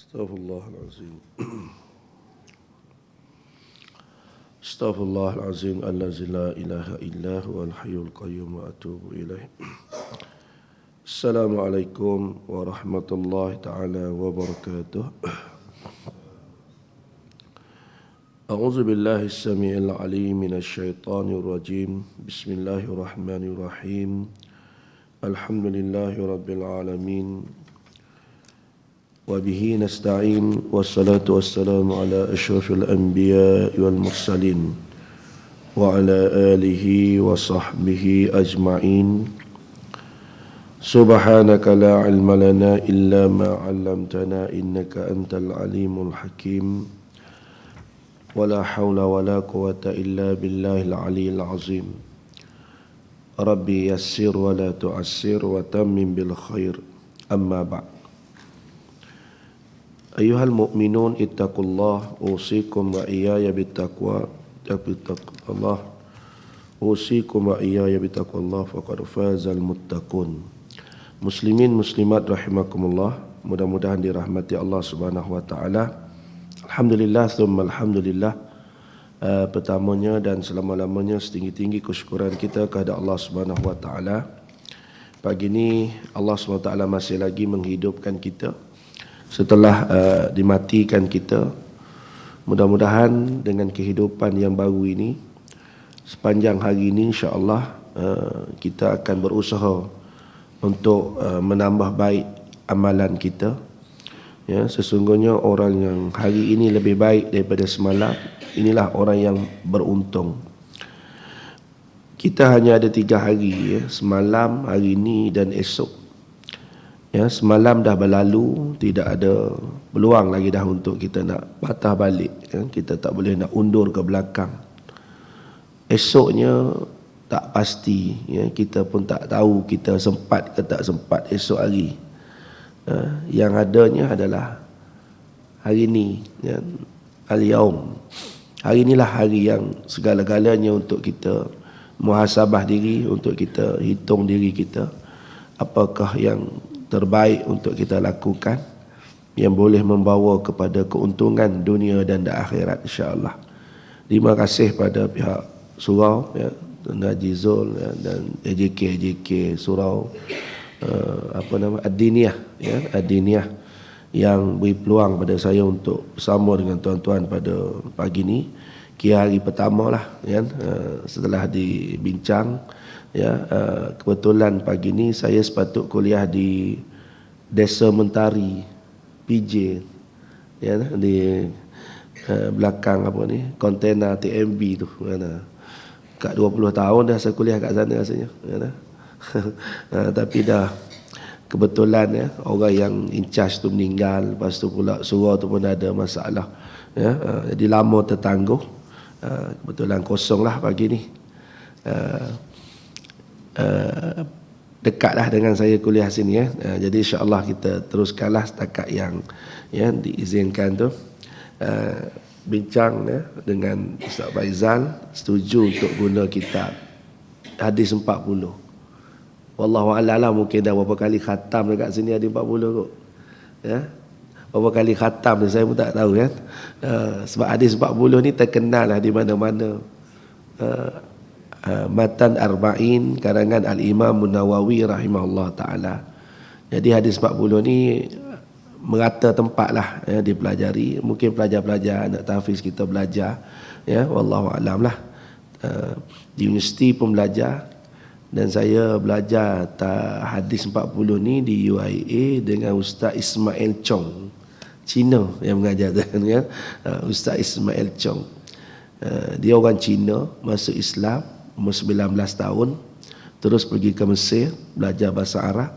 Astaghfirullahalazim. Astaghfirullahalazim allazi la ilaha illa huwal hayyul qayyum wa atubu ilaih. Assalamualaikum warahmatullahi taala wabarakatuh. A'udzu billahi as-sami'il 'alim minasy syaithanir rajim. Bismillahirrahmanirrahim. Alhamdulillahi rabbil alamin. وبه نستعين والصلاة والسلام على أشرف الأنبياء والمرسلين وعلى آله وصحبه أجمعين سبحانك لا علم لنا إلا ما علمتنا إنك أنت العليم الحكيم ولا حول ولا قوة إلا بالله العلي العظيم ربي يسر ولا تعسر وتمم بالخير أما بعد Ayuhal mu'minun ittaqullah usikum wa iyaya bittaqwa Allah usikum wa iyaya bittaqullah faqad fazal muttaqun. Muslimin muslimat rahimakumullah, mudah-mudahan dirahmati Allah Subhanahu wa taala. Alhamdulillah thumma alhamdulillah. Pertamanya dan selama-lamanya setinggi-tinggi kesyukuran kita kepada Allah Subhanahu wa taala. Pagi ini Allah Subhanahu wa taala masih lagi menghidupkan kita setelah dimatikan kita. Mudah-mudahan dengan kehidupan yang baru ini, sepanjang hari ini insya-Allah kita akan berusaha untuk menambah baik amalan kita. Ya, sesungguhnya orang yang hari ini lebih baik daripada semalam, inilah orang yang beruntung. Kita hanya ada 3 hari, ya, semalam, hari ini dan esok. Ya, semalam dah berlalu, tidak ada peluang lagi dah untuk kita nak patah balik. Ya, kita tak boleh nak undur ke belakang. Esoknya tak pasti. Ya, kita pun tak tahu kita sempat ke tak sempat esok hari. Yang adanya adalah hari ini. Ya, al-yaum. Hari inilah hari yang segala-galanya untuk kita muhasabah diri, untuk kita hitung diri kita. Apakah yang terbaik untuk kita lakukan yang boleh membawa kepada keuntungan dunia dan akhirat insya-Allah. Terima kasih pada pihak surau, ya, Tuan Haji Zul, ya, dan AJK surau Ad-Diniyah, ya, Ad-Diniyah yang beri peluang pada saya untuk bersama dengan tuan-tuan pada pagi ini. Kira hari pertama lah, ya, setelah dibincang. Ya, kebetulan pagi ni saya sepatut kuliah di Desa Mentari PJ, ya, di belakang apa ni, kontena TMB tu, kan. Kat 20 tahun dah saya kuliah kat sana rasanya, kan. Tapi dah kebetulan, ya, orang yang in charge tu meninggal, lepas tu pula surau tu pun ada masalah, ya. Jadi lama tertangguh. Kebetulan kosong lah pagi ni. Dekatlah dengan saya kuliah sini, ya. Jadi insya-Allah kita teruskanlah setakat yang, ya, diizinkan tu. Bincang, ya, dengan Ustaz Faizal, setuju untuk guna kitab Hadis 40. Wallahu a'lam, mungkin dah berapa kali khatam dekat sini Hadis 40 kot. Ya. Berapa kali khatam ni saya pun tak tahu, kan. Sebab Hadis 40 ni terkenal lah di mana-mana. Matan Arba'in karangan Al-Imam Nawawi rahimahullah ta'ala. Jadi hadis 40 ni merata tempat lah, ya, dipelajari. Mungkin pelajar-pelajar anak tahfiz kita belajar, ya, wallahu alam lah. Di universiti pun belajar. Dan saya belajar hadis 40 ni di UIA dengan Ustaz Ismail Chong, Cina yang mengajar, kan. Ustaz Ismail Chong, dia orang Cina, masuk Islam umur 19 tahun, terus pergi ke Mesir belajar bahasa Arab,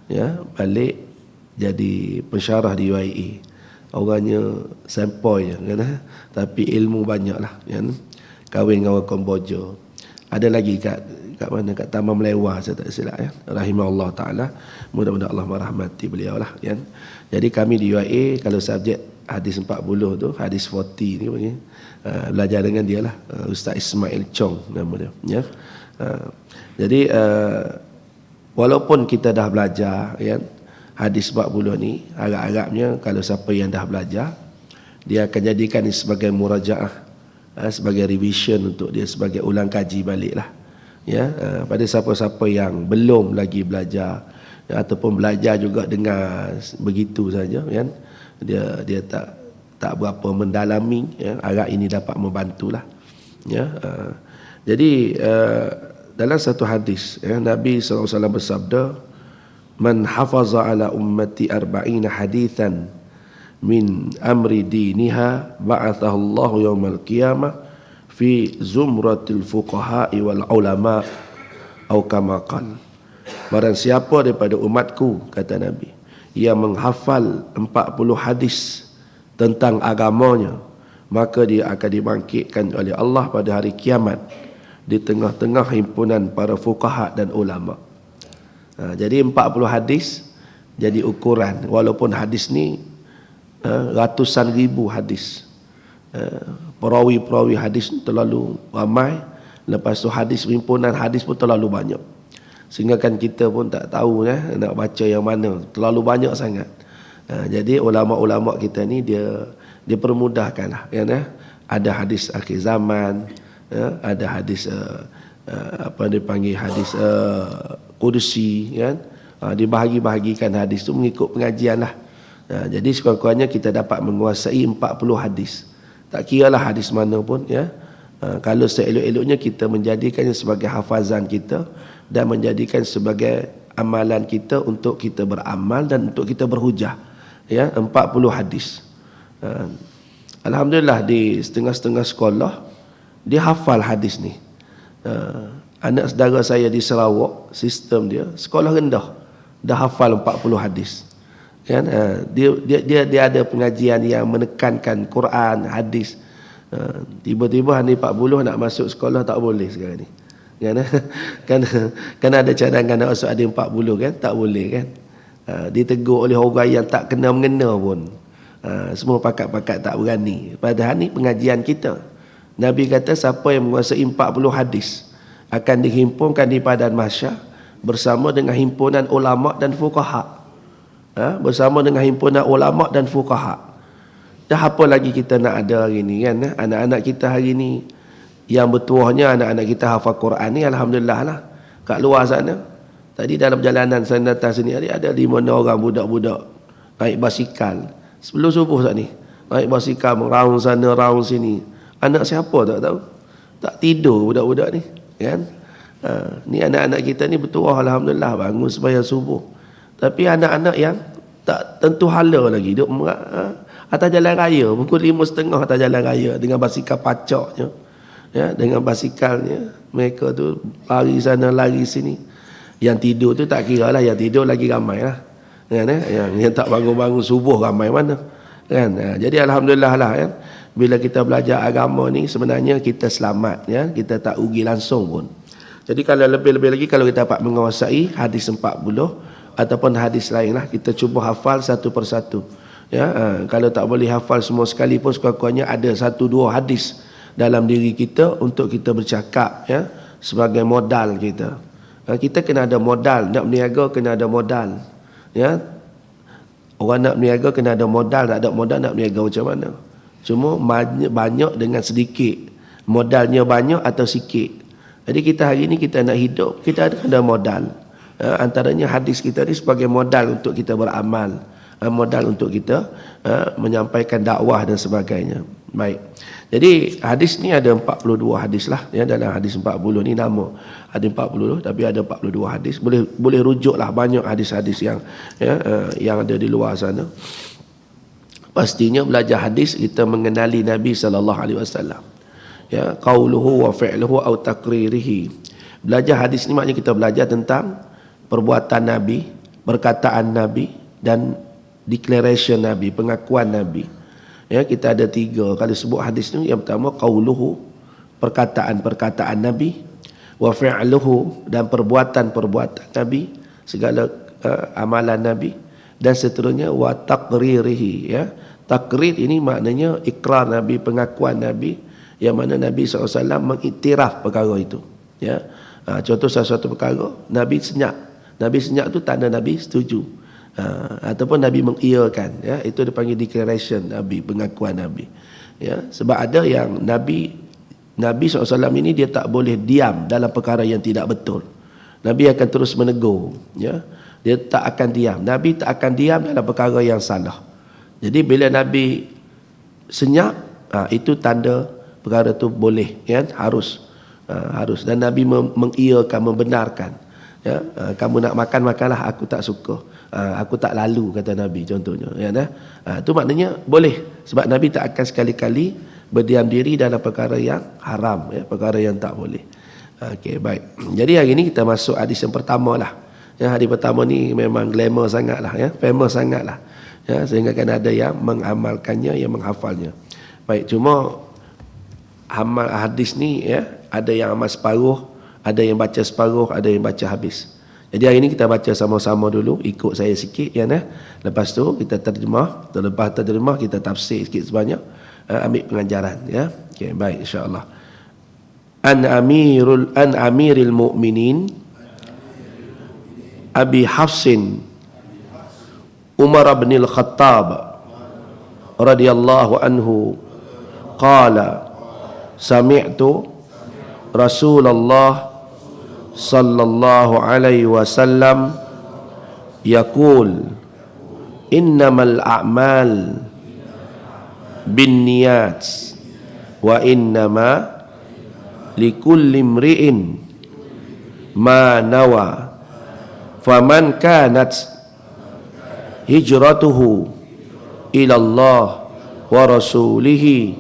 ya, balik jadi pensyarah di UIA. Orangnya sempoi, kan, tapi ilmu banyaklah, kan. Kahwin dengan orang Kamboja. Ada lagi kat mana, kat Taman Melewah saya tak silap, ya, rahimahullah taala. Mudah-mudahan Allah merahmati beliau lah, kan. Jadi kami di UIA kalau subjek hadis 40 tu, hadis 40 ni panggil, belajar dengan dia lah, Ustaz Ismail Chong nama dia, ya. Jadi walaupun kita dah belajar, ya, hadis 40 ni harap-harapnya kalau siapa yang dah belajar, dia akan jadikan ini sebagai murajaah, sebagai revision untuk dia, sebagai ulang kaji balik lah. Ya, pada siapa-siapa yang belum lagi belajar, ya, ataupun belajar juga dengar begitu saja, kan, dia tak berapa mendalami, ya, harap ini dapat membantulah. Ya, jadi dalam satu hadis, ya, Nabi SAW bersabda, man hafaza ala ummati arba'ina hadithan min amri diniha ba'athahu Allah yawmal qiyamah fi zumratil fuqaha'i wal ulama atau kama qala. Barang siapa daripada umatku, kata Nabi, yang menghafal 40 hadis tentang agamanya, maka dia akan dibangkitkan oleh Allah pada hari kiamat di tengah-tengah himpunan para fuqaha dan ulama. Jadi 40 hadis jadi ukuran, walaupun hadis ni ratusan ribu hadis. Perawi-perawi hadis terlalu ramai, lepas tu hadis, himpunan hadis pun terlalu banyak, sehingga kan kita pun tak tahu nak baca yang mana, terlalu banyak sangat. Jadi ulama-ulama kita ni dia permudahkan lah, kan, ada hadis akhir zaman, ada hadis apa dipanggil hadis Qudsi, kan, dibahagi-bahagikan hadis tu mengikut pengajian lah. Jadi sekurang-kurangnya kita dapat menguasai 40 hadis. Tak kira lah hadis mana pun, ya. Kalau seelok-eloknya kita menjadikannya sebagai hafazan kita dan menjadikan sebagai amalan kita untuk kita beramal dan untuk kita berhujah, ya, 40 hadis. Alhamdulillah di setengah-setengah sekolah dia hafal hadis ni. Anak saudara saya di Sarawak, sistem dia sekolah rendah dah hafal 40 hadis. Kan, dia ada pengajian yang menekankan Quran, hadis. Tiba-tiba hari 40 nak masuk sekolah tak boleh sekarang ni. Kan ada cadangan nak masuk ada 40, kan, tak boleh, kan. Ditegur oleh orang yang tak kena mengena pun. Semua pakat-pakat tak berani. Padahal ni pengajian kita. Nabi kata siapa yang menguasai 40 hadis akan dihimpunkan di padang mahsyar bersama dengan himpunan ulama dan fuqaha. Bersama dengan himpunan ulama dan fuqaha. Dah apa lagi kita nak ada hari ni, kan? Anak-anak kita hari ni yang bertuahnya anak-anak kita hafal Quran ni, alhamdulillah lah. Kat luar sana, tadi dalam jalanan saya datang sini ada 5 orang budak-budak naik basikal sebelum subuh saat ni. Naik basikal round sana round sini. Anak siapa tak tahu. Tak tidur budak-budak ni, kan? Ni anak-anak kita ni bertuah, alhamdulillah, bangun sembahyang subuh. Tapi anak-anak yang tak tentu hala lagi duduk atas jalan raya, pukul 5.30 atas jalan raya dengan basikal pacaknya, ya, dengan basikalnya, mereka tu lari sana lari sini. Yang tidur tu tak kira lah, yang tidur lagi ramai lah, kan, yang tak bangun-bangun subuh ramai mana, kan. Jadi alhamdulillah lah, kan, bila kita belajar agama ni sebenarnya kita selamat, ya, kita tak rugi langsung pun. Jadi kalau lebih-lebih lagi kalau kita dapat menguasai hadis 40 ataupun hadis lain lah, kita cuba hafal satu persatu, ya. Kalau tak boleh hafal semua sekali pun sekurang-kurangnya ada 1-2 hadis dalam diri kita untuk kita bercakap, ya, sebagai modal kita. Kita kena ada modal, nak berniaga kena ada modal, ya. Orang nak berniaga kena ada modal, tak ada modal nak berniaga macam mana? Cuma banyak dengan sedikit, modalnya banyak atau sikit. Jadi kita hari ni kita nak hidup, kita ada modal. Antaranya hadis kita ni sebagai modal untuk kita beramal, modal untuk kita menyampaikan dakwah dan sebagainya. Baik. Jadi hadis ni ada 42 hadis lah, ya. Dalam hadis 40 ni nama ada 40 tapi ada 42 hadis. Boleh rujuklah banyak hadis-hadis yang, ya, yang ada di luar sana. Pastinya belajar hadis kita mengenali Nabi sallallahu alaihi wasallam. Ya, qauluhu wa fi'luhu au taqririhi. Belajar hadis ni maknanya kita belajar tentang perbuatan Nabi, perkataan Nabi dan declaration Nabi, pengakuan Nabi. Ya, kita ada 3 kalau sebut hadis ni. Yang pertama qauluhu, perkataan-perkataan Nabi, wa fi'luhu, dan perbuatan-perbuatan Nabi, segala amalan Nabi, dan seterusnya wa taqririhi, ya. Takrir ini maknanya ikrar Nabi, pengakuan Nabi, yang mana Nabi SAW mengiktiraf perkara itu, ya. Contoh sesuatu perkara Nabi senyap. Nabi senyap tu tanda Nabi setuju. ataupun Nabi mengiyakan, ya, itu dipanggil declaration Nabi, pengakuan Nabi, ya. Sebab ada yang Nabi SAW ini dia tak boleh diam dalam perkara yang tidak betul. Nabi akan terus menegur, ya. Dia tak akan diam. Nabi tak akan diam dalam perkara yang salah. Jadi bila Nabi senyap, itu tanda perkara tu boleh, ya, harus. Dan Nabi mengiyakan, membenarkan, ya. Kamu nak makan, makanlah, aku tak suka, aku tak lalu, kata Nabi contohnya, ya. Itu maknanya boleh, sebab Nabi tak akan sekali-kali berdiam diri dalam perkara yang haram, ya, perkara yang tak boleh. Okey, baik. Jadi hari ini kita masuk hadis yang pertama lah. Ya, hadis pertama ni memang glamour sangat lah, ya, famous sangat lah, ya, sehingga kan ada yang mengamalkannya, yang menghafalnya. Baik, cuma amal hadis ni, ya, ada yang amal separuh, ada yang baca separuh, ada yang baca habis. Jadi hari ini kita baca sama-sama dulu, ikut saya sikit, ya, nah. Lepas tu kita terjemah, lepas terjemah kita tafsir sikit sebanyak, ambil pengajaran, ya. Okey, baik, insya-Allah. An amiril mu'minin Abi Hafsin Umar bin al-Khattab radhiyallahu anhu qala sami'tu Rasulullah sallallahu alaihi wasallam yaqul innamal a'mal binniyat wa innama likulli imri'in ma nawa faman kanat hijratuhu ila Allah wa rasulihi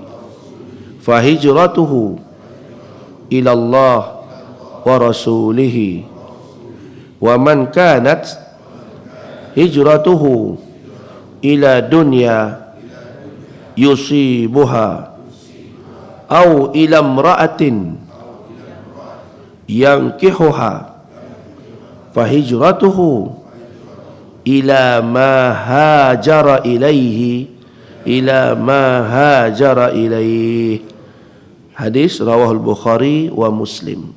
fa hijratuhu ila Allah wa rasulihi wa man kanat hijratuhu ila dunya yusibuha au ila imra'atin yankihuha fahijratuhu ila ma hajara ilaihi Hadis rawahul Bukhari wa Muslim.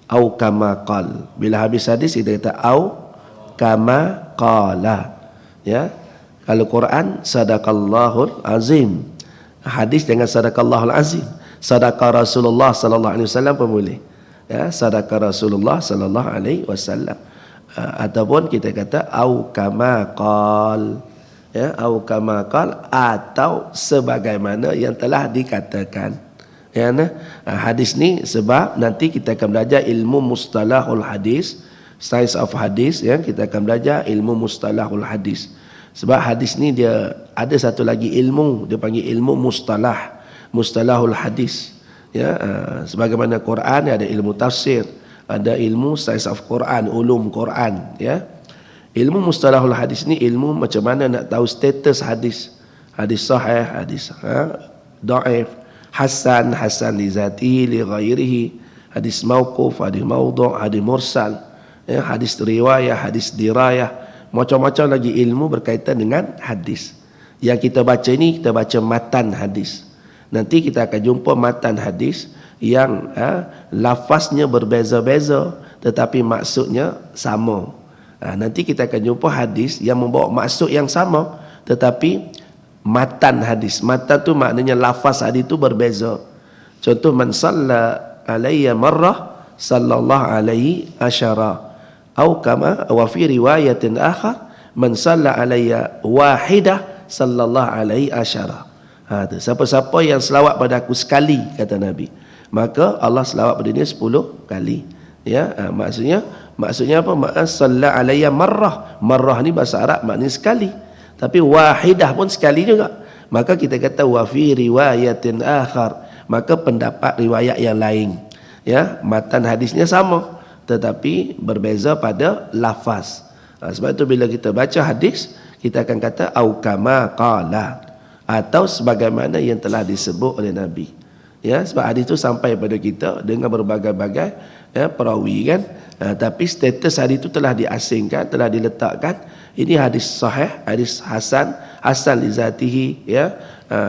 Au kama qal. Bila habis hadis kita kata au kama qala, ya. Kalau Quran sadaqallahul azim, hadis dengan sadaqallahul azim. Sadaqa Rasulullah sallallahu alaihi wasallam pun boleh, ya, sadaqa Rasulullah sallallahu alaihi wasallam. Ataupun kita kata au kama qal, ya, au kama qal, atau sebagaimana yang telah dikatakan, ya, nah. Hadis ni sebab nanti kita akan belajar ilmu mustalahul hadis, science of hadis, ya. Kita akan belajar ilmu mustalahul hadis. Sebab hadis ni dia ada satu lagi ilmu, dia panggil ilmu mustalahul hadis, ya. Sebagaimana Quran ada ilmu tafsir, ada ilmu science of Quran, ulum Quran, ya. Ilmu mustalahul hadis ni ilmu macam mana nak tahu status hadis, hadis sahih, hadis dhaif, hasan, hasan li zatihi li ghairihi, hadis mauquf, hadis maudhu', hadis mursal, ya, hadis riwayah, hadis dirayah, macam-macam lagi ilmu berkaitan dengan hadis. Yang kita baca ini, kita baca matan hadis. Nanti kita akan jumpa matan hadis yang lafaznya berbeza-beza tetapi maksudnya sama. Nanti kita akan jumpa hadis yang membawa maksud yang sama tetapi matan hadis. Matan tu maknanya lafaz hadis tu berbeza. Contoh, man salla alayya marrah sallallahu alaihi asyara, atau kama wa fi riwayatin akhar man salla alayya wahidah sallallahu alaihi asyara. Siapa-siapa yang selawat pada aku sekali, kata Nabi, maka Allah selawat pada dia 10 kali, ya. Maksudnya apa? Salla alayya marrah. Marrah ni bahasa Arab maknanya sekali, tapi wahidah pun sekali juga. Maka kita kata wa fi riwayatin akhar, maka pendapat riwayat yang lain, ya. Matan hadisnya sama tetapi berbeza pada lafaz. Sebab itu bila kita baca hadis, kita akan kata au kama qala, atau sebagaimana yang telah disebut oleh Nabi, ya. Sebab hadis itu sampai pada kita dengan berbagai-bagai, ya, perawi, kan. Tapi status hadis itu telah diasingkan, telah diletakkan. Ini hadis sahih, hadis hasan, hasan li zatihi, ya,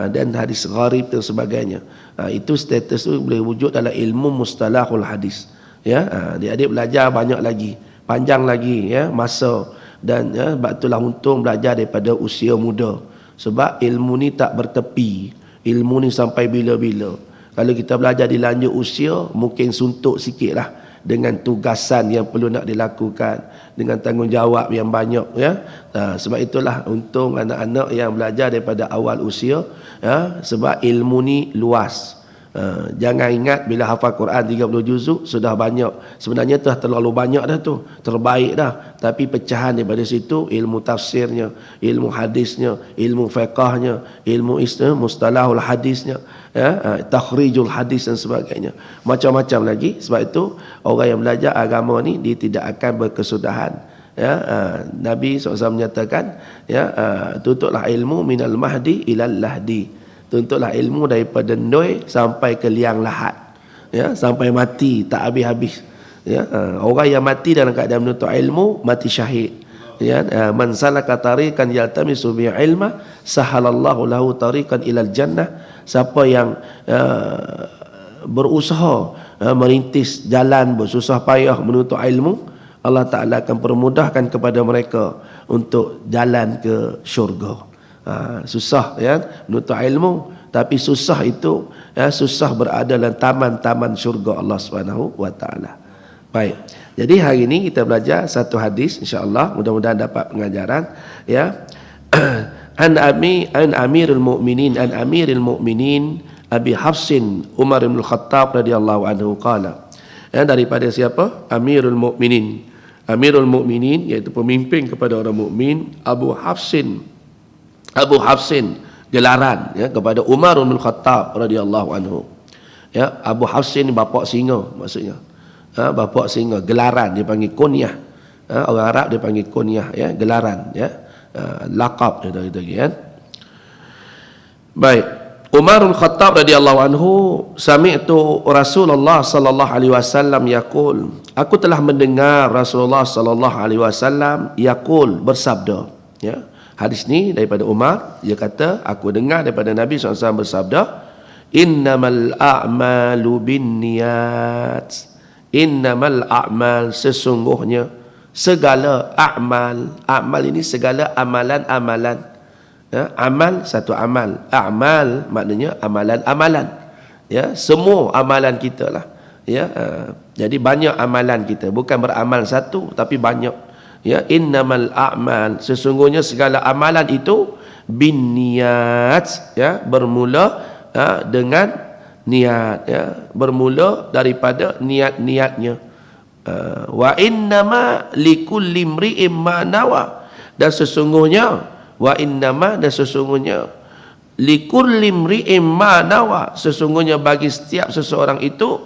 dan hadis gharib dan sebagainya. Itu status itu boleh wujud dalam ilmu mustalahul hadis, ya. Adik-adik belajar banyak lagi, panjang lagi, ya, masa Dan sebab itulah untung belajar daripada usia muda. Sebab ilmu ni tak bertepi. Ilmu ni sampai bila-bila. Kalau kita belajar di lanjut usia, mungkin suntuk sikit lah dengan tugasan yang perlu nak dilakukan, dengan tanggungjawab yang banyak, ya. Sebab itulah untung anak-anak yang belajar daripada awal usia, ya, sebab ilmu ni luas. Jangan ingat bila hafal Quran 30 juzuk sudah banyak. Sebenarnya telah terlalu banyak dah tu, terbaik dah. Tapi pecahan daripada situ, ilmu tafsirnya, ilmu hadisnya, ilmu fiqahnya, ilmu mustalahul hadisnya, ya, takhrijul hadis dan sebagainya, macam-macam lagi. Sebab itu orang yang belajar agama ni dia tidak akan berkesudahan, ya. Nabi SAW menyatakan, ya, tutuplah ilmu minal mahdi ilal lahdi. Tuntutlah ilmu daripada ndoi sampai ke liang lahat, ya, sampai mati tak habis-habis, ya. Orang yang mati dalam keadaan menuntut ilmu mati syahid, ya. Man salaka tariqan yaltamisu bi ilma sahalallahu lahu tariqan ilal jannah. Siapa yang berusaha merintis jalan, bersusah payah menuntut ilmu, Allah Ta'ala akan permudahkan kepada mereka untuk jalan ke syurga. Susah, ya, menuntut ilmu, tapi susah itu, ya, susah berada dalam taman-taman syurga Allah Subhanahu wa taala. Baik. Jadi hari ini kita belajar satu hadis, insya-Allah, mudah-mudahan dapat pengajaran, ya. An Amirul Mu'minin Abi Hafsin Umar bin Khattab radhiyallahu anhu qala. Ya, daripada siapa? Amirul Mu'minin iaitu pemimpin kepada orang mukmin, Abu Hafsin gelaran, ya, kepada Umar bin Khattab radhiyallahu anhu. Ya, Abu Hafsin ni bapak singa maksudnya. Bapak singa, gelaran dia panggil kunyah. Orang Arab dia panggil kunyah, ya, gelaran, ya. Laqab dia gitu kan. Baik. Umar bin Khattab radhiyallahu anhu, sami'tu Rasulullah sallallahu alaihi wasallam yaqul. Aku telah mendengar Rasulullah sallallahu alaihi wasallam yaqul, bersabda, ya. Hadis ni daripada Umar, dia kata, aku dengar daripada Nabi SAW bersabda, innamal a'malu binniyat. Innamal a'mal, sesungguhnya segala a'mal. A'mal ini segala amalan-amalan, ya, amal satu amal. A'mal maknanya amalan-amalan, ya, semua amalan kita lah, ya. Jadi banyak amalan kita, bukan beramal satu tapi banyak. Ya, innamal a'mal, sesungguhnya segala amalan itu binniyat, ya, bermula, ya, dengan niat, ya, bermula daripada niat-niatnya. Wa innama likulli imri'in ma nawa, dan sesungguhnya likulli imri'in ma nawa, sesungguhnya bagi setiap seseorang itu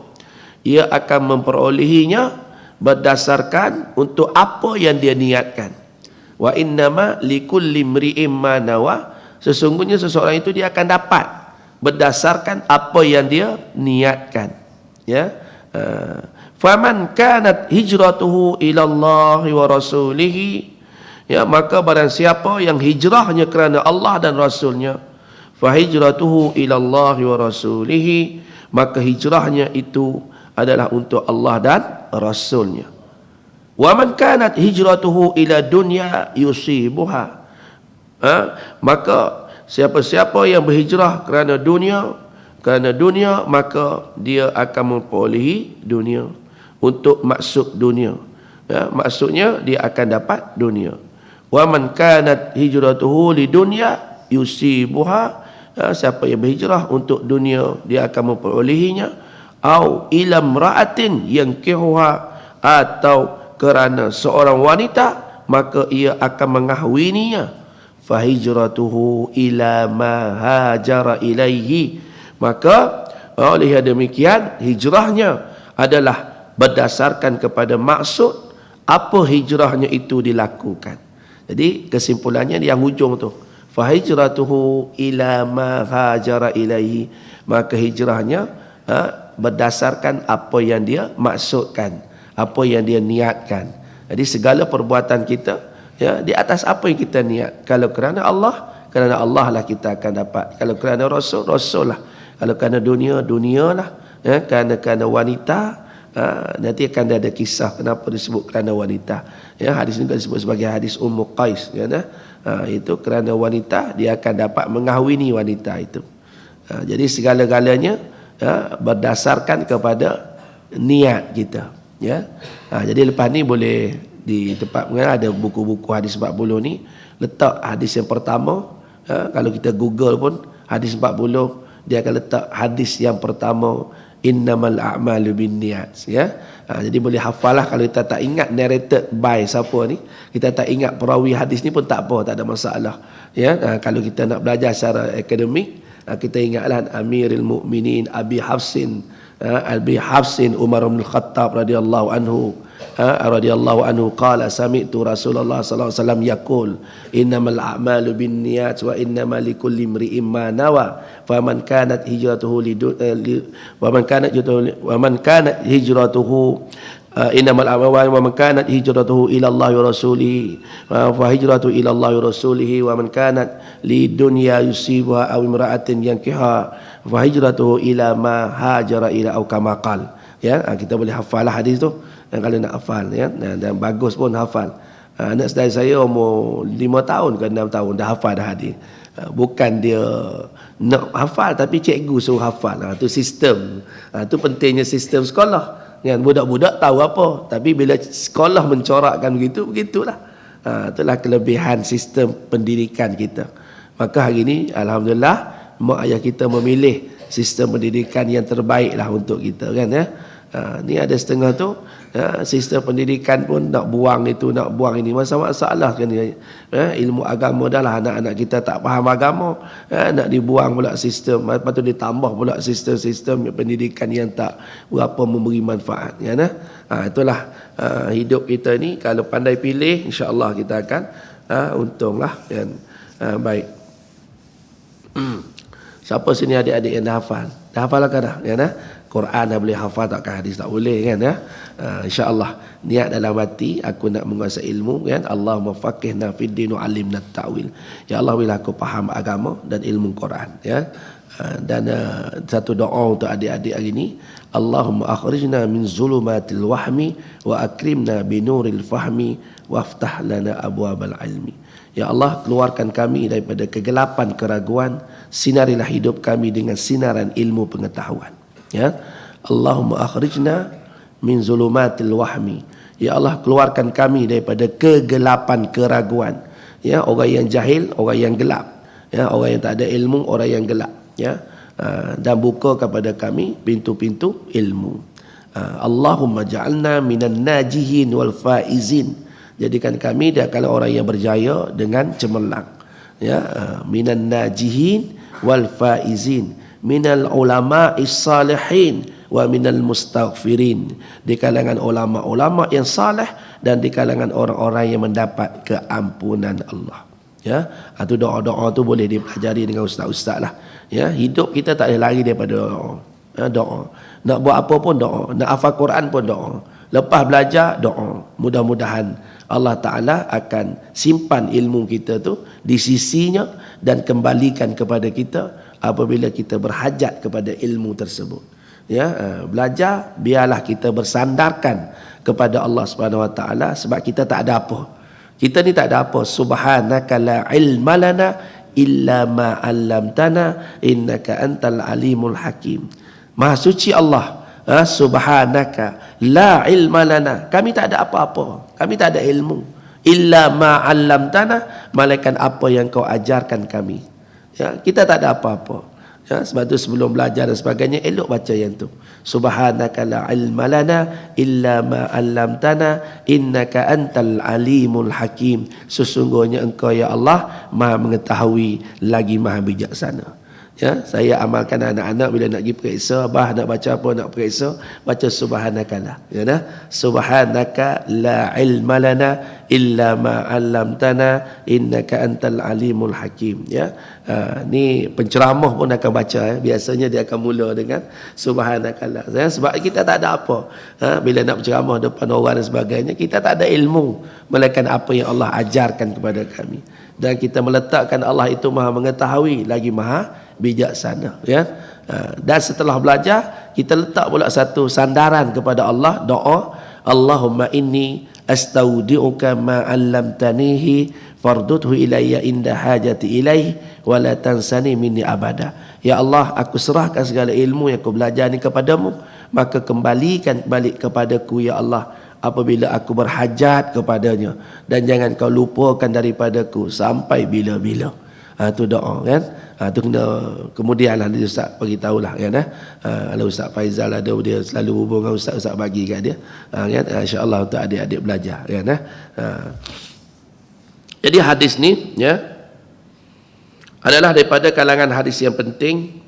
ia akan memperolehinya berdasarkan untuk apa yang dia niatkan. Wa innama likulli imri'in ma nawa, sesungguhnya seseorang itu dia akan dapat berdasarkan apa yang dia niatkan, ya. Faman kanat hijratuhu ila Allah wa rasulihi, ya, maka barang siapa yang hijrahnya kerana Allah dan Rasulnya, fa hijratuhu ila Allah wa rasulihi, maka hijrahnya itu adalah untuk Allah dan Rasulnya. Wa man kanat hijratuhu ila dunya yusibuha, maka siapa-siapa yang berhijrah kerana dunia, maka dia akan memperolehi dunia, untuk maksud dunia, ya, maksudnya dia akan dapat dunia. Wa man kanat hijratuhu lidunya yusibuha, siapa yang berhijrah untuk dunia dia akan memperolehinya, au ila imra'atin yankihuha, atau kerana seorang wanita maka ia akan mengahwininya, fa hijratuhu ila ma hajara ilaihi, maka oleh demikian hijrahnya adalah berdasarkan kepada maksud apa hijrahnya itu dilakukan. Jadi kesimpulannya di yang hujung tu, fa hijratuhu ila ma hajara ilaihi, maka hijrahnya berdasarkan apa yang dia maksudkan, apa yang dia niatkan. Jadi segala perbuatan kita, ya, di atas apa yang kita niat. Kalau kerana Allah lah kita akan dapat. Kalau kerana Rasul lah. Kalau kerana dunia lah, ya, kerana wanita, nanti akan ada kisah kenapa disebut kerana wanita. Ya, hadis ini disebut sebagai hadis Ummu Qais, ya, itu kerana wanita dia akan dapat mengahwini wanita itu. Jadi segala-galanya berdasarkan kepada niat kita, ya. Jadi lepas ni boleh di tempat ada buku-buku hadis 40 ni, letak hadis yang pertama. Kalau kita Google pun hadis 40, dia akan letak hadis yang pertama, innamal a'malu binniyat, ya. Jadi boleh hafal lah. Kalau kita tak ingat narrated by siapa ni, kita tak ingat perawi hadis ni pun tak apa, tak ada masalah, ya. Kalau kita nak belajar secara akademik, kita ingatlah Amirul Mukminin Abi Hafsin Umar bin Khattab radhiyallahu anhu qala sami'tu Rasulullah sallallahu alaihi wasallam yaqul innamal a'malu binniyat wa innamal likulli imri'in ma nawa faman kanat hijratuhu innamal a'malu wa man kanat hijratuhu ila Allah wa rasulih fa hijratu ila Allah wa rasulih wa man kanat li dunya yusibuha aw imra'atin yankiha fa hijratuhu ila ma hajara ila au kama qal. Ya, kita boleh hafal hadis tu. Dan kalau nak hafal, ya, dan bagus pun hafal. Anak saudara saya umur 5 tahun ke 6 tahun dah hafal dah hadis. Bukan dia nak hafal tapi cikgu suruh hafal. Tu sistem. Tu pentingnya sistem sekolah. Kan, budak-budak tahu apa, tapi bila sekolah mencorakkan begitu, begitulah. Itulah kelebihan sistem pendidikan kita. Maka hari ini alhamdulillah mak ayah kita memilih sistem pendidikan yang terbaiklah untuk kita, kan, ya. Ni ada setengah tu, sistem pendidikan pun nak buang itu, nak buang ini, masalah kan, ya. Ilmu agama dah lah, anak-anak kita tak faham agama, nak dibuang pula sistem, lepas tu ditambah pula sistem-sistem pendidikan yang tak berapa memberi manfaat, ya. Itulah hidup kita ni, kalau pandai pilih insya-Allah kita akan untunglah, kan. Baik. Siapa sini adik-adik yang dah hafal? Dah hafal ke dah? Ya, Quran dah boleh hafal, takkan hadis tak boleh, kan, ya. InsyaAllah niat dalam hati aku nak menguasai ilmu, kan. Allahumma faqihna fid din wa 'allimna ta'wil. Ya Allah, bila aku faham agama dan ilmu Quran, ya. Dan satu doa untuk adik-adik hari ini, Allahumma akhrijna min zulumatil wahmi wa akrimna binuril fahmi waftah lana abwabal ilmi. Ya Allah, keluarkan kami daripada kegelapan keraguan, sinarilah hidup kami dengan sinaran ilmu pengetahuan. Ya, Allahumma akhrijna min zulumatil wahmi. Ya Allah, keluarkan kami daripada kegelapan keraguan. Ya, orang yang jahil, orang yang gelap. Ya, orang yang tak ada ilmu, orang yang gelap. Ya, dan buka kepada kami pintu-pintu ilmu. Allahumma ja'alna minan najihin wal faizin. Jadikan kami dia kalau orang yang berjaya dengan cemerlang. Ya, minan najihin wal faizin, minal ulama'is salihin wa minal mustaghfirin. Di kalangan ulama-ulama yang saleh dan di kalangan orang-orang yang mendapat keampunan Allah. Ya, itu doa-doa tu boleh dipelajari dengan ustaz-ustaz lah. Ya, hidup kita tak boleh lari daripada doa. Doa. Nak buat apa pun doa, nak hafal Quran pun doa. Lepas belajar doa. Mudah-mudahan Allah Ta'ala akan simpan ilmu kita tu di sisinya dan kembalikan kepada kita apabila kita berhajat kepada ilmu tersebut. Ya, belajar biarlah kita bersandarkan kepada Allah Subhanahu Wa Ta'ala, sebab kita tak ada apa. Kita ni tak ada apa. Subhanaka la ilma lana illa ma 'allamtana innaka antal alimul hakim. Maha suci Allah. Subhanaka la ilma lana, kami tak ada apa-apa, kami tak ada ilmu, illa ma 'allamtana, malaikat apa yang kau ajarkan kami. Ya, kita tak ada apa-apa. Ya, sebab tu sebelum belajar dan sebagainya elok baca yang tu. Subhanaka la ilma lana illa ma 'allamtana innaka antal alimul hakim. Sesungguhnya engkau ya Allah Maha mengetahui lagi Maha bijaksana. Ya, saya amalkan anak-anak bila nak pergi periksa, abah nak baca apa, nak periksa, baca subhanaka la. Ya, subhanaka la ilma lana illa ma 'allamtana innaka antal alimul hakim. Ya, ni penceramah pun akan baca, biasanya dia akan mula dengan subhanaka la. Ya, sebab kita tak ada apa. Bila nak berceramah depan orang dan sebagainya, kita tak ada ilmu melainkan apa yang Allah ajarkan kepada kami. Dan kita meletakkan Allah itu Maha mengetahui lagi Maha bijaksana. Ya, Dan setelah belajar, kita letak pula satu sandaran kepada Allah, doa, Allahumma inni astaudi'uka ma 'allamtanihi fardudhu ilayya inda hajati ilaihi wa la tansani minni abada. Ya Allah, aku serahkan segala ilmu yang aku belajar ni kepadamu, maka kembalikan balik kepadaku ya Allah apabila aku berhajat kepadanya, dan jangan kau lupakan daripadaku sampai bila-bila. Itu doa kan. Tu kena kemudian lah Ustaz bagi tahulah kan. Kalau Ustaz Faizal ada, dia selalu hubung dengan Ustaz bagi kat dia kan, insya-Allah untuk adik-adik belajar kan. Jadi hadis ni ya adalah daripada kalangan hadis yang penting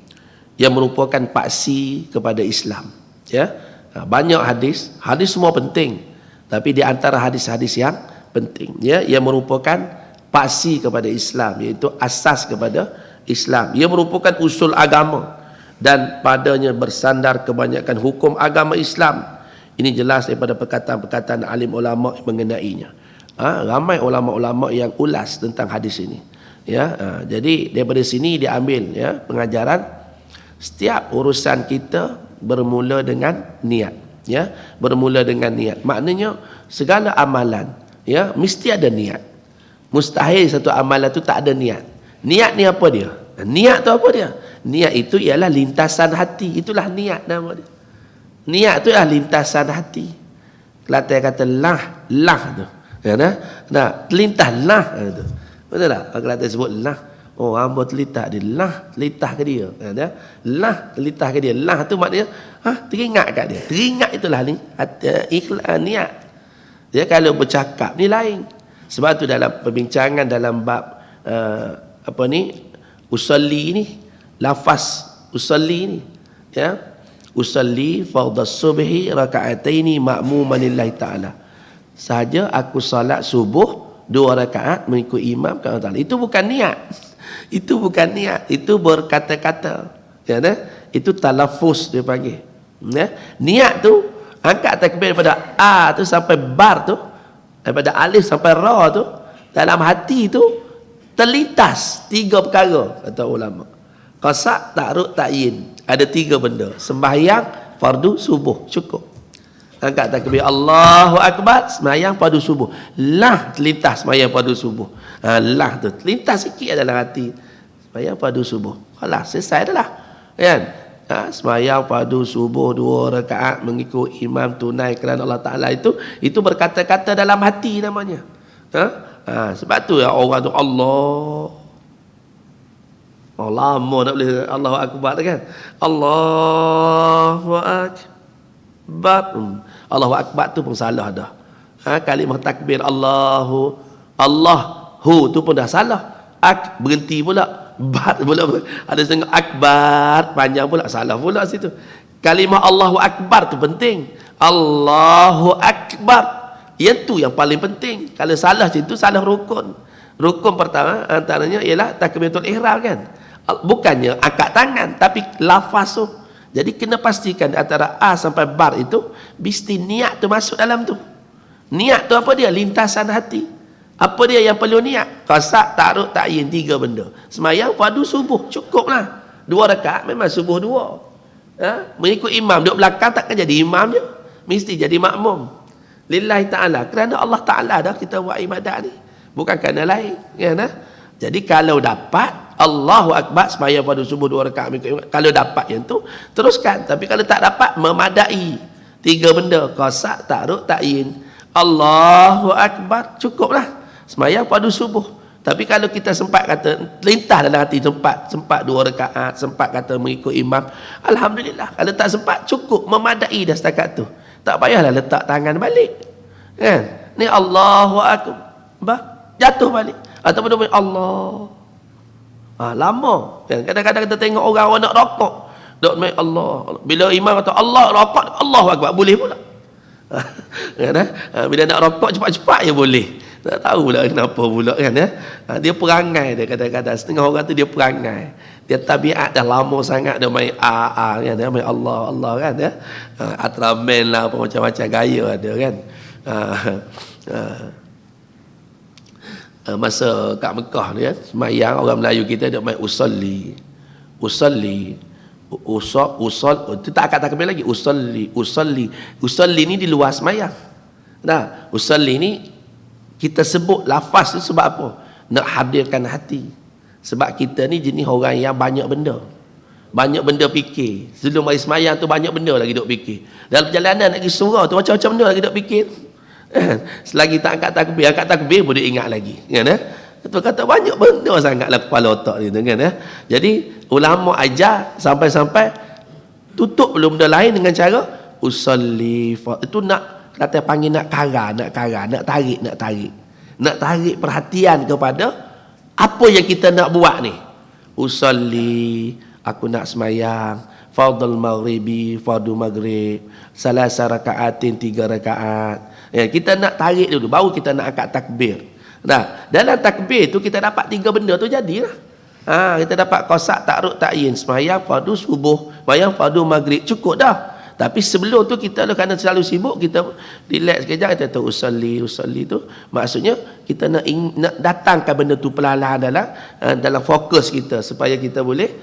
yang merupakan paksi kepada Islam ya. Banyak hadis semua penting, tapi di antara hadis-hadis yang penting ya yang merupakan paksi kepada Islam, iaitu asas kepada Islam. Ia merupakan usul agama dan padanya bersandar kebanyakan hukum agama Islam. Ini jelas daripada perkataan-perkataan alim ulama mengenainya. Ramai ulama-ulama yang ulas tentang hadis ini. Ya, jadi daripada sini diambil ya pengajaran setiap urusan kita bermula dengan niat. Ya, bermula dengan niat. Maknanya segala amalan ya mesti ada niat. Mustahil satu amalan tu tak ada niat. Niat ni apa dia? Niat tu apa dia? Niat itu ialah lintasan hati. Itulah niat nama dia. Niat tu ialah lintasan hati. Kelantan kata lah tu. Ya, nah, terlintas lah tu. Betul tak? Kelantan sebut lah. Oh, hamba terlintas dia. Terlintas ke dia. Ya, terlintas ke dia. Lah tu maknanya teringat kat dia. Teringat itulah ni. Niat. Dia kalau bercakap ni lain. Sebab tu dalam perbincangan dalam bab usalli ni, lafaz usalli ni ya, usalli fardhu subhi raka'ataini ma'muman lillahi ta'ala. Sahaja aku salat subuh 2 rakaat mengikut imam ke Allah Ta'ala. Itu bukan niat. Itu bukan niat, itu berkata-kata. Ya, itu talaffuz dia panggil. Ya. Niat tu angkat takbir daripada a tu sampai bar tu, daripada alif sampai ra tu, dalam hati tu terlintas 3 perkara kata ulama. Qasak, ta'rud, ta'yin. Ada 3 benda. Sembahyang fardu subuh cukup. Angkat takbir Allahu akbar, sembahyang fardu subuh. Lah terlintas sembahyang fardu subuh. Lah tu terlintas sikit dalam hati. Sembahyang fardu subuh. Alah, selesai dah lah. Kan? Sembahyang fardu subuh 2 rakaat mengikut imam tunai kerana Allah Ta'ala, itu berkata-kata dalam hati namanya. Sebab tu ya orang tu Allah lama nak boleh Allahu Akbar kan. Allahu Akbar. Allahu Akbar tu pun salah dah. Kalimah takbir Allahu tu pun dah salah. Berhenti pula. Bat pula. Ada setengah akbar panjang pula, salah pula situ. Kalimah Allahu Akbar tu penting. Allahu Akbar. Yang tu yang paling penting. Kalau salah situ salah rukun. Rukun pertama antaranya ialah takbiratul ihram kan. Bukannya angkat tangan tapi lafaz tu. Jadi kena pastikan antara a sampai bar itu mesti niat tu masuk dalam tu. Niat tu apa dia? Lintasan hati. Apa dia yang perlu niat? Qasak, ta'rud, ta'yin, 3 benda. Sembahyang fardu subuh cukuplah. 2 rakaat memang subuh 2. Mengikut imam duduk belakang takkan jadi imam je. Mesti jadi makmum. Lillahi ta'ala. Kerana Allah Ta'ala dah kita buat ibadat ni. Bukan kerana lain. Ya, jadi kalau dapat Allahu Akbar sembahyang fardu subuh 2 rakaat mengikut imam. Kalau dapat yang tu teruskan. Tapi kalau tak dapat memadai 3 benda. Qasak, ta'rud, ta'yin. Allahu Akbar cukuplah. Sembahyang fardu subuh. Tapi kalau kita sempat kata lintas dalam hati sempat 2 rakaat, sempat kata mengikut imam, alhamdulillah. Kalau tak sempat cukup memadai dah setakat tu. Tak payahlah letak tangan balik. Kan? Ni Allahu Akbar, jatuh balik. Ataupun Allah. Lama. Kan? Kadang-kadang kita tengok orang nak rokok. Dok main Allah. Bila imam kata Allah rokok, Allahu Akbar boleh pula. Bila nak rokok cepat-cepat je boleh. Tak tahu lah kenapa pula kan ya. Dia perangai dia kadang-kadang. Setengah orang tu dia perangai. Dia tabiat dah lama sangat dia main kan. Dia main Allah kan ya. Ultraman lah apa macam-macam gaya ada kan. Masa kat Mekah ni kan, sembahyang orang Melayu kita dia main usalli. Itu tak akad takbir lagi. Usalli ni di luar semayang. Nah, usalli ni kita sebut lafaz tu sebab apa? Nak hadirkan hati. Sebab kita ni jenis orang yang banyak benda. Banyak benda fikir. Sebelum mari semayang tu banyak benda lagi duk fikir. Dalam perjalanan nak pergi surau tu macam-macam benda lagi duk fikir. Selagi tak angkat takbir boleh ingat lagi. Kan Betul kata banyak benda sangatlah kepala otak ni kan Jadi ulama ajar sampai-sampai tutup belum benda lain dengan cara usalli. Itu nak kata panggil nak tarik. Nak tarik perhatian kepada apa yang kita nak buat ni. Usalli, aku nak semayang, fardhu maghribi, fardu maghrib, salasa rakaatin, 3 rakaat. Kita nak tarik dulu baru kita nak angkat takbir. Nah, dalam takbir tu kita dapat 3 benda tu jadilah. Kita dapat qasak, takruk, ta'yin, semayang fardu subuh, semayang fardu maghrib, cukup dah. Tapi sebelum tu kita kerana selalu sibuk, kita relax sekejap, kita tahu usalli tu maksudnya kita nak datangkan benda tu perlahan dalam fokus kita supaya kita boleh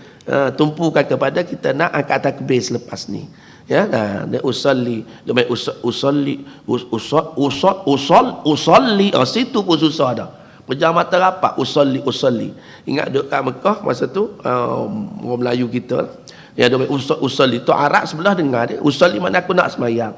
tumpukan kepada kita nak angkat takbir selepas ni. Dia usalli, dia main usalli, situ pun susah dah. Pejam mata rapat usalli. Ingat duk kat Mekah masa tu orang Melayu kita dia main usalli tu Arab sebelah dengar dia usalli mana aku nak semayang.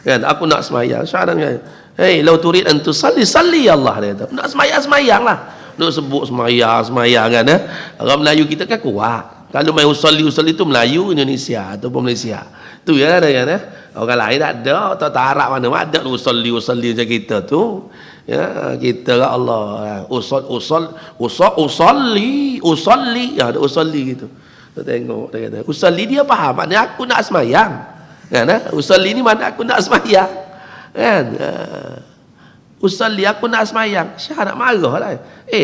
Kan aku nak semayang. Syaratnya hey lau turid an tusalli salli Allah dia tu. Nak semayang-semayanglah. Duk sebut semayang kan Orang Melayu kita kan kuat. Kalau main usalli tu Melayu Indonesia ataupun Malaysia. Tu ya kan Orang lain tak ada, tak Arab mana ada usalli macam kita tu. Kita kat Allah. Usalli. Ada usalli gitu. Tu tengok dia kata, usalli dia faham maknanya aku nak semayang. Kan usalli ni mana aku nak semayang. Kan usalli aku nak semayang. Syah nak marahlah.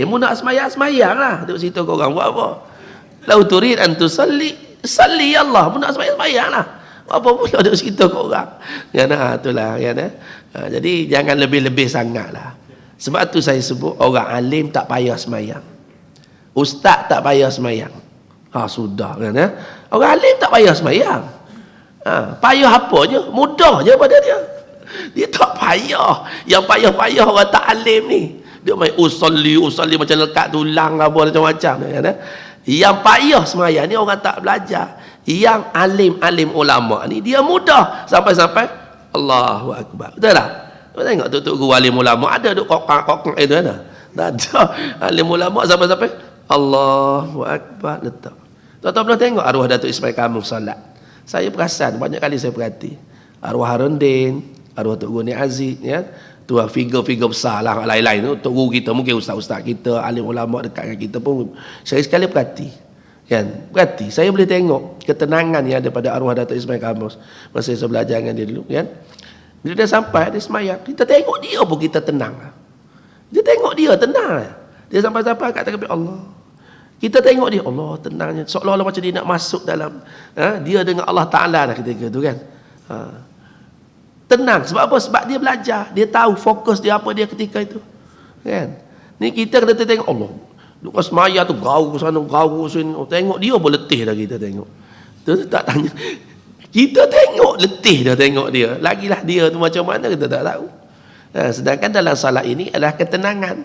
Mu nak semayang lah. Duk situ kau orang buat apa? Lau turid an tusalli salli Allah. Mu nak semayang lah. Apa pula duk situ kau orang. Kan itulah kan jadi jangan lebih-lebih sangatlah. Sebab tu saya sebut orang alim tak payah semayang. Ustaz tak payah semayang. Sudah kan Orang alim tak payah semayang. Payah apanya? Mudah je pada dia. Dia tak payah. Yang payah-payah orang tak alim ni. Dia main usalli macam lekat tulang apa macam-macam kan. Yang payah semayang ni orang tak belajar. Yang alim ulama ni dia mudah sampai-sampai Allahu akbar. Betul tak? Tengok tok guru alim ulama ada duk kokang itu kan. Tak ada alim ulama sampai-sampai Allahu akbar letak. Tuan-tuan pernah tengok arwah Datuk Ismail Kamil solat. Saya perasan banyak kali saya perhati. Arwah Harundin, arwah Tok Guru Ni Aziz ya. Tu figure besar lah lain-lain tu. Tok Guru kita mungkin ustaz-ustaz kita, alim ulama dekat dengan kita pun saya sekali perhati. Kan? Perhati, saya boleh tengok ketenangan yang ada pada arwah Datuk Ismail Kamil masa saya belajar dengan dia dulu kan. Bila dia sampai dia semayang, kita tengok dia pun kita tenang. Dia tengok dia tenang. Dia sampai-sampai kat takbir Allah. Kita tengok dia Allah tenangnya seolah-olah macam dia nak masuk dalam dia dengan Allah Ta'ala dah ketika tu kan. Tenang sebab apa? Sebab dia belajar, dia tahu fokus dia apa dia ketika itu kan. Ni kita kena tengok Allah duk semaya tu gaul sana gaul sini. Tengok dia pun letih dah kita tengok. Tu tak tanya. Kita tengok letih dah tengok dia. Lagilah dia tu macam mana kita tak tahu. Sedangkan dalam salat ini adalah ketenangan.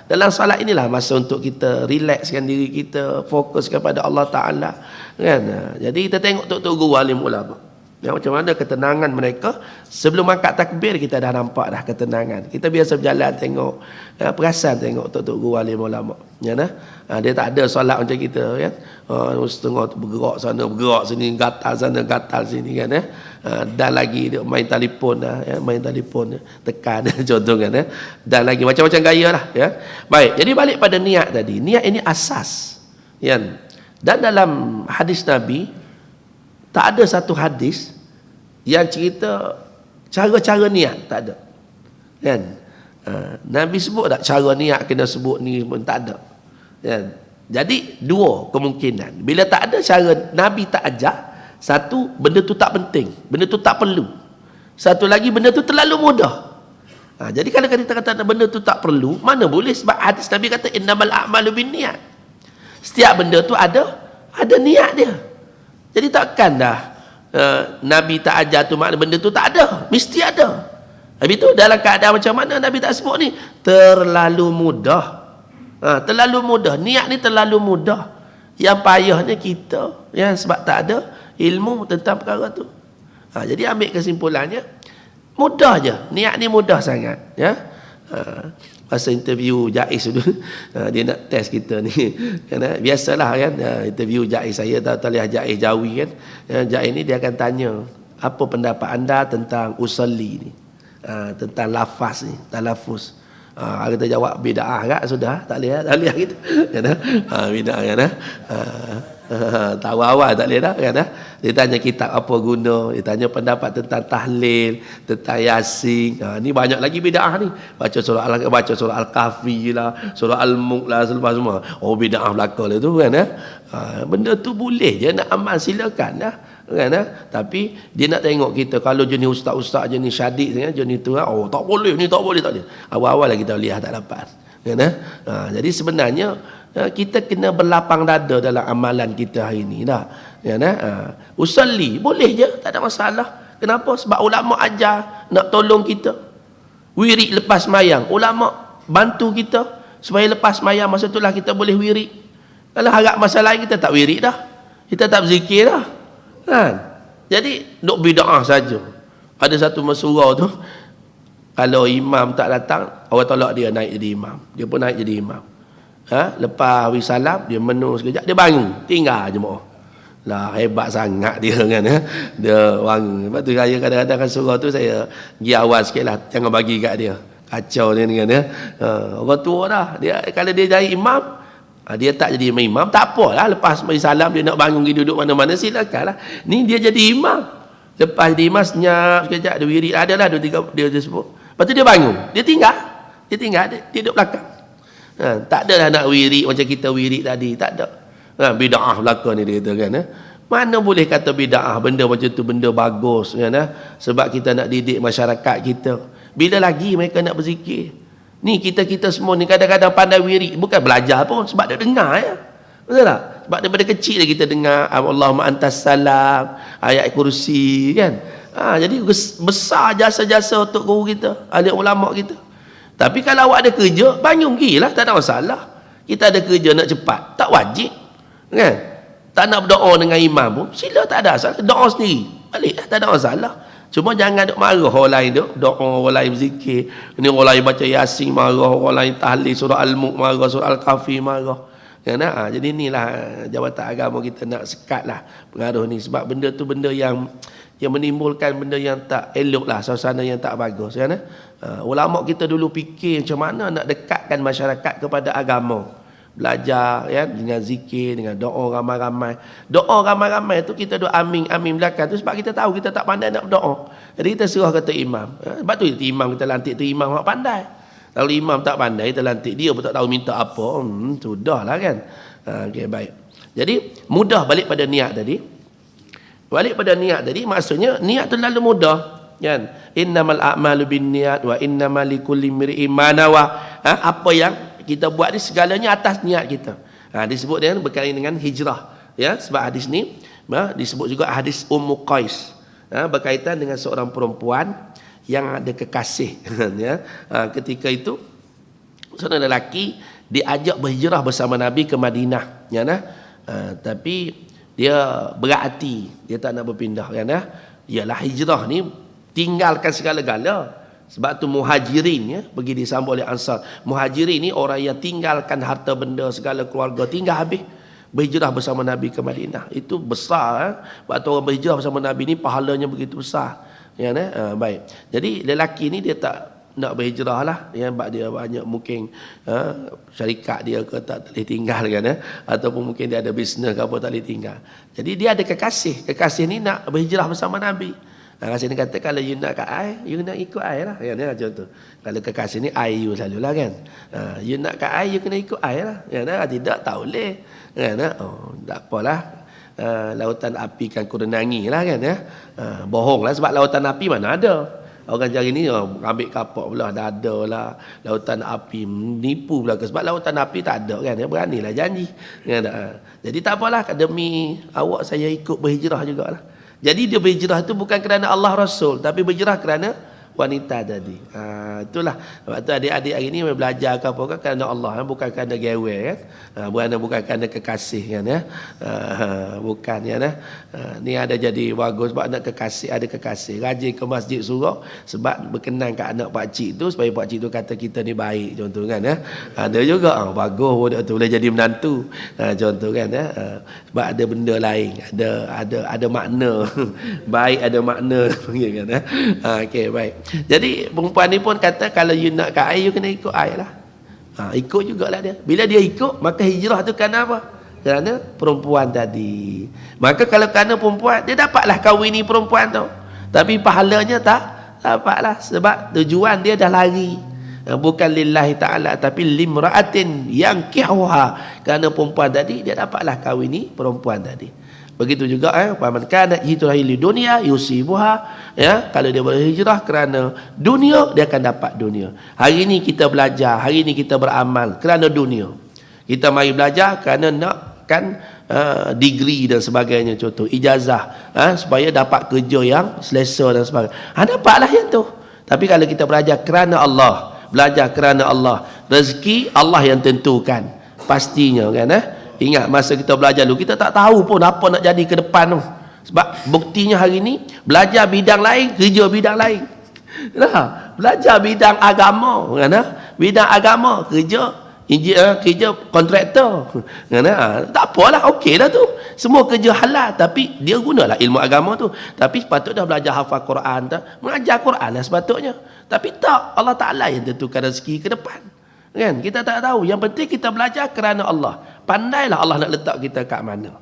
Dalam salat inilah masa untuk kita relaxkan diri kita, fokus kepada Allah Ta'ala kan. Jadi kita tengok tok-tok guru alim ulama macam mana ketenangan mereka sebelum angkat takbir. Kita dah nampak dah ketenangan. Kita biasa berjalan tengok perasan tengok tok-tok guru alim ulama ya, dia tak ada solat macam kita kan. Setengah bergerak sana bergerak sini, gatal sana gatal sini kan dan lagi dia main telefon main telefon tekan contoh kan dan lagi macam-macam gaya lah ya. Baik, jadi balik pada niat tadi. Niat ini asas kan. Dan dalam hadis Nabi tak ada satu hadis yang cerita cara-cara niat, tak ada kan. Nabi sebut tak cara niat kena sebut ni pun tak ada kan. Jadi dua kemungkinan. Bila tak ada cara Nabi tak ajar, satu benda tu tak penting, benda tu tak perlu. Satu lagi benda tu terlalu mudah. Jadi kalau kita kata benda tu tak perlu, mana boleh, sebab hadis Nabi kata innamal a'malu binniyat. Setiap benda tu ada niat dia. Jadi takkan dah Nabi tak ajar tu makna benda tu tak ada, mesti ada. Habis tu dalam keadaan macam mana Nabi tak sebut ni? Terlalu mudah. Terlalu mudah. Niat ni terlalu mudah. Yang payahnya kita, sebab tak ada ilmu tentang perkara tu. Jadi ambil kesimpulannya, mudah je. Niat ni mudah sangat. Masa interview Jais dulu, dia nak test kita ni. Biasalah kan, interview Jais, saya tahu lihat Jais Jawi kan. Jais ni dia akan tanya, apa pendapat anda tentang usalli ni? Tentang lafaz ni, talafuz. Kita jawab bid'ah kan, sudah tak lihat gitu. Kan? Bid'ah kan. Tahu awal tak boleh dah kan. Dia tanya kitab apa guna, dia tanya pendapat tentang tahlil, tentang yasin. Ni banyak lagi bid'ah ni. Baca surah Al-Kahfi lah, surah Al-Mulk lah, semua. Oh, bid'ah belaka lah tu kan. Benda tu boleh je nak amal, silakan lah. Kan, tapi dia nak tengok kita kalau jenis ustaz-ustaz jenis syadik jenis tu tak boleh ni, tak boleh. Awal-awal lah kita lihat tak dapat kan. Jadi sebenarnya kita kena berlapang dada dalam amalan kita hari ni dah kan. Usalli boleh je, tak ada masalah. Kenapa? Sebab ulama ajar nak tolong kita. Wirid lepas mayang, ulama bantu kita supaya lepas mayang masa itulah kita boleh wirid. Kalau harap masa lain kita tak wirid dah, kita tak berzikir dah kan. Jadi duk bid'ah saja. Ada satu mesurau tu, kalau imam tak datang, orang tolak dia naik jadi imam. Dia pun naik jadi imam. Lepas wisalam dia menung sekejap, dia bangun, tinggal jemaah. Lah hebat sangat dia kan. Dia bangun. Lepas tu saya kadang-kadang kan surau tu saya pergi awal sikitlah, jangan bagi kat dia. Kacau dia ni kan. Orang tua dah. Dia kalau dia jadi imam, dia tak jadi imam, tak apalah. Lepas salam dia nak bangun pergi duduk mana-mana, silakanlah. Ni dia jadi imam. Lepas jadi imam senyap sekejap, dia wirid adalah 2-3 dia sebut. Lepas tu dia bangun, dia tinggal, dia duduk belakang. Tak adalah nak wirid macam kita wirid tadi, tak ada. Bid'ah belaka ni dia kata kan. Mana boleh kata bid'ah, benda macam tu benda bagus kan. Sebab kita nak didik masyarakat kita. Bila lagi mereka nak berzikir? Ni kita semua ni kadang-kadang pandai wirid, bukan belajar pun, sebab dia dengar ya. Betul tak? Sebab daripada kecil kita dengar Allahumma antas salam, ayat kursi kan. Jadi besar jasa-jasa untuk guru kita, alim ulama kita. Tapi kalau awak ada kerja, bangun pergilah, tak ada masalah. Kita ada kerja nak cepat, tak wajib kan. Tak nak berdoa dengan imam pun, sila, tak ada masalah. Doa sendiri, balik tak ada masalah. Cuma jangan duk marah orang lain duk, doa orang lain berzikir. Ini orang lain baca Yasin marah, orang lain tahlil surah Al-Mulk marah, surah Al-Kahfi marah. Kan? Jadi inilah jabatan agama kita nak sekatlah pengaruh ni, sebab benda tu benda yang menimbulkan benda yang tak elok lah, suasana yang tak bagus kan. Ulama kita dulu fikir macam mana nak dekatkan masyarakat kepada agama. Belajar ya, dengan zikir, dengan doa ramai-ramai. Doa ramai-ramai tu kita doa amin belakang tu sebab kita tahu kita tak pandai nak berdoa. Jadi kita serah kata imam. Sebab tu imam kita lantik tu imam yang pandai. Kalau imam tak pandai kita lantik dia pun tak tahu minta apa. Sudahlah kan. Okey, baik. Jadi mudah balik pada niat tadi. Balik pada niat tadi maksudnya niat tu lalu mudah kan. Innamal a'malu binniyat wa innamal likulli imri'in ma nawa. Apa yang kita buat ni segalanya atas niat kita. Disebut dengan berkaitan dengan hijrah ya, sebab hadis ni disebut juga hadis Ummu Qais berkaitan dengan seorang perempuan yang ada kekasih ya. Ketika itu seorang lelaki diajak berhijrah bersama Nabi ke Madinah ya, tapi dia berat hati, dia tak nak berpindah kan. Ialah hijrah ni tinggalkan segala-gala. Sebab tu muhajirin ya, pergi disambut oleh ansar. Muhajirin ni orang yang tinggalkan harta benda, segala keluarga, tinggal habis berhijrah bersama Nabi ke Madinah. Itu besar. Sebab tu orang berhijrah bersama Nabi ni pahalanya begitu besar ya, baik. Jadi lelaki ni dia tak nak berhijrah lah ya, sebab dia banyak mungkin syarikat dia ke tak boleh tinggal kan ataupun mungkin dia ada bisnes ke apa tak boleh tinggal. Jadi dia ada kekasih ni nak berhijrah bersama Nabi. Kekasih ni kata kalau you nak kat I, you nak ikut I lah kan, macam tu. Kalau kekasih ni I you selalu lah kan. You nak kat I, you kena ikut I lah kan. Tidak tak boleh kan. Tak apalah. Lautan api kan ku renangi lah kan. Bohong lah sebab lautan api mana ada. Orang cari ni ambil kapal pula dada lah, lautan api, nipu pula sebab lautan api tak ada kan, dia beranilah janji kan. Jadi tak apalah, demi awak saya ikut berhijrah jugalah. Jadi dia berhijrah tu bukan kerana Allah Rasul, tapi berhijrah kerana wanita tadi. Itulah sebab tu adik-adik hari ni belajar ke apa kan kerana Allah, bukan kerana gawe kan. Bukan kerana kekasih kan ya. Bukan ya. Ni ada jadi bagus sebab nak kekasih, ada kekasih. Rajin ke masjid surau sebab berkenan kat anak pak cik tu supaya pak cik tu kata kita ni baik contoh kan ya. Ada juga bagus budak tu boleh jadi menantu. Contoh kan ya. Sebab ada benda lain, ada makna. Baik ada makna panggil kan ya. Okey baik. Jadi perempuan ni pun kata kalau you nak kat air, you kena ikut air lah. Ikut jugalah dia. Bila dia ikut, maka hijrah tu kerana apa? Kerana perempuan tadi. Maka kalau kerana perempuan, dia dapatlah kahwini perempuan tu. Tapi pahalanya tak dapatlah. Sebab tujuan dia dah lari. Bukan lillahi ta'ala, tapi limra'atin yang kihuha. Kerana perempuan tadi, dia dapatlah kahwini perempuan tadi. Begitu juga paman kana hijrah li dunia yusibuha, ya, kalau dia berhijrah kerana dunia, dia akan dapat dunia. Hari ini kita belajar, hari ini kita beramal kerana dunia. Kita mari belajar kerana nakkan degree dan sebagainya, contoh ijazah, supaya dapat kerja yang selesa dan sebagainya. Dapatlah yang tu. Tapi kalau kita belajar kerana Allah, belajar kerana Allah, rezeki Allah yang tentukan pastinya kan. Ingat masa kita belajar dulu, kita tak tahu pun apa nak jadi ke depan tu. Sebab buktinya hari ni belajar bidang lain, kerja bidang lain. Belajar bidang agama kan, bidang agama kerja kerja kontraktor kan. Tak apalah, okey dah tu. Semua kerja halal, tapi dia gunalah ilmu agama tu. Tapi patut dah belajar hafal Quran tu, mengajar Quran lah sepatutnya. Tapi tak, Allah Taala yang tentukan rezeki ke depan. Kan? Kita tak tahu. Yang penting kita belajar kerana Allah. Pandailah Allah nak letak kita kat mana.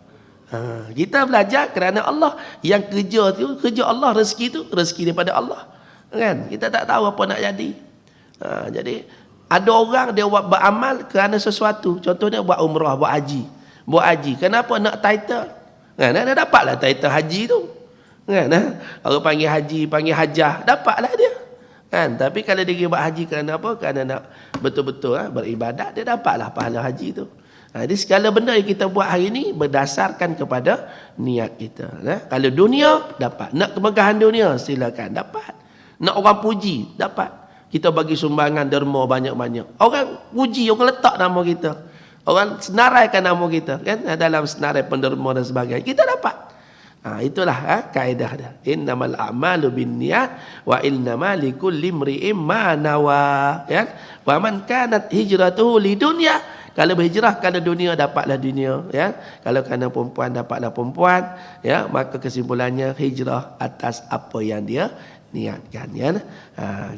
Kita belajar kerana Allah. Yang kerja tu, kerja Allah, rezeki tu, rezeki daripada Allah. Kan? Kita tak tahu apa nak jadi. Jadi, ada orang dia buat beramal kerana sesuatu. Contohnya buat umrah, buat haji. Buat haji. Kenapa nak title? Kan? Dia dapatlah title haji tu. Kan? Orang panggil haji, panggil hajah. Dapatlah dia. Kan? Tapi kalau dia buat haji kerana apa? Kerana nak betul-betul beribadat, dia dapatlah pahala haji tu. Jadi segala benda yang kita buat hari ini berdasarkan kepada niat kita. Kalau dunia, dapat. Nak kemegahan dunia, silakan. Dapat. Nak orang puji, dapat. Kita bagi sumbangan derma banyak-banyak. Orang puji, orang letak nama kita. Orang senaraikan nama kita. Kan? Dalam senarai penderma dan sebagainya. Kita dapat. Itulah kaedah dia. Innamal a'malu binniyat wa innama likulli imri'in ma nawa. Ya. Wa man kanat hijratuhu lidunya, kalau berhijrah kerana dunia, dapatlah dunia, ya. Kalau kerana perempuan, dapatlah perempuan, ya. Maka kesimpulannya hijrah atas apa yang dia niatkan, ya.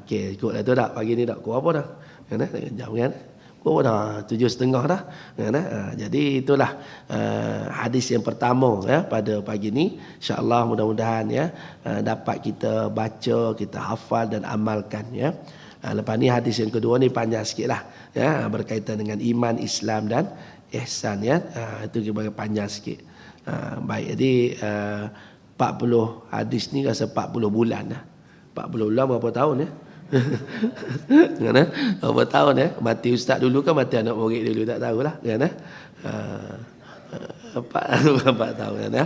Okey, ikutlah tu dak. Pagi ni dak kurang apa dah. Kan jam kan. Dah 7.30 dah. Jadi itulah hadis yang pertama ya pada pagi ni. InsyaAllah mudah-mudahan ya dapat kita baca, kita hafal dan amalkan ya. Lepas ni hadis yang kedua ni panjang sikit lah ya, berkaitan dengan iman, Islam dan ihsan ya. Itu kita panjang sikit. Baik, jadi 40 hadis ni rasa 40 bulan dah. 40 bulan berapa tahun ya? Kan berapa tahun ya? Mati ustaz dulu kan mati anak murid dulu, tak tahulah kan. 4 tahun kan ya.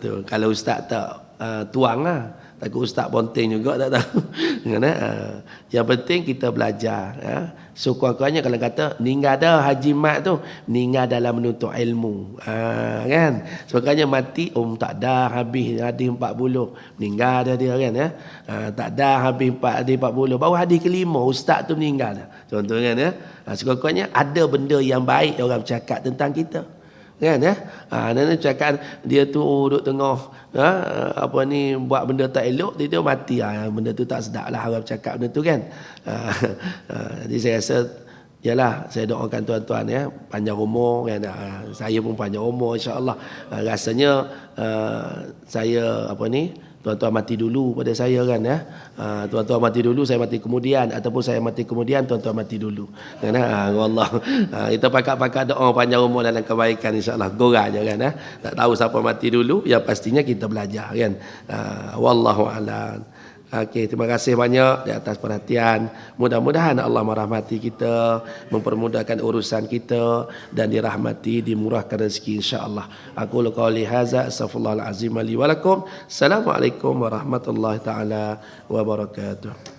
Tu kalau ustaz tak tuanglah, takut ustaz ponteng juga tak tahu. Kan yang penting kita belajar ya. So kurang-kurangnya kalau kata meninggal dah Haji Mat tu, meninggal dalam menuntut ilmu. Kan? Sebagainya mati tak dah habis hadis 40, meninggal dah dia kan ya. Tak dah habis hadis 40, baru hadis kelima ustaz tu meninggal dah. Contoh kan ya. Sekurang-kurangnya ada benda yang baik orang bercakap tentang kita. Kan ya. Dan cakap dia tu duduk tengah apa ni buat benda tak elok, dia mati. Benda tu tak sedap lah orang bercakap benda tu kan. Jadi saya rasa yalah, saya doakan tuan-tuan ya panjang umur kan. Saya pun panjang umur insya-Allah. Rasanya saya apa ni, tuan-tuan mati dulu pada saya kan ya. Tuan-tuan mati dulu, saya mati kemudian, ataupun saya mati kemudian, tuan-tuan mati dulu. Kan Allah. Kita pakat-pakat doa panjang umur dalam kebaikan insya-Allah. Gorang je kan ya. Tak tahu siapa mati dulu, yang pastinya kita belajar kan. Wallahu a'lam. Okey, terima kasih banyak di atas perhatian. Mudah-mudahan Allah merahmati kita, mempermudahkan urusan kita dan dirahmati, dimurahkan rezeki insya-Allah. Aku qauli hadza astaghfirullahal azim li wa lakum. Assalamualaikum warahmatullahi taala wabarakatuh.